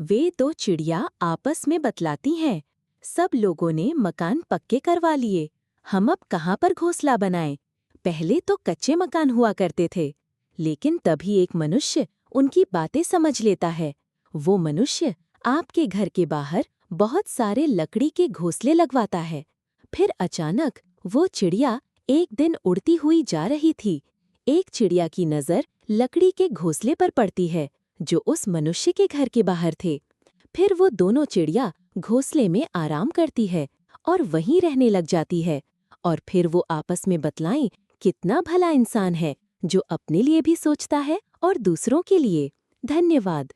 वे दो चिड़िया आपस में बतलाती हैं। सब लोगों ने मकान पक्के करवा लिए। हम अब कहाँ पर घोंसला बनाएं? पहले तो कच्चे मकान हुआ करते थे, लेकिन तभी एक मनुष्य उनकी बातें समझ लेता है। वो मनुष्य आपके घर के बाहर बहुत सारे लकड़ी के घोंसले लगवाता है। फिर अचानक वो चिड़िया एक दिन उड़ती हुई जा रही थी। एक चिड़िया की नज़र लकड़ी के घोंसले पर पड़ती है जो उस मनुष्य के घर के बाहर थे। फिर वो दोनों चिड़िया घोंसले में आराम करती है और वहीं रहने लग जाती है। और फिर वो आपस में बतलाएं कितना भला इंसान है जो अपने लिए भी सोचता है और दूसरों के लिए। धन्यवाद।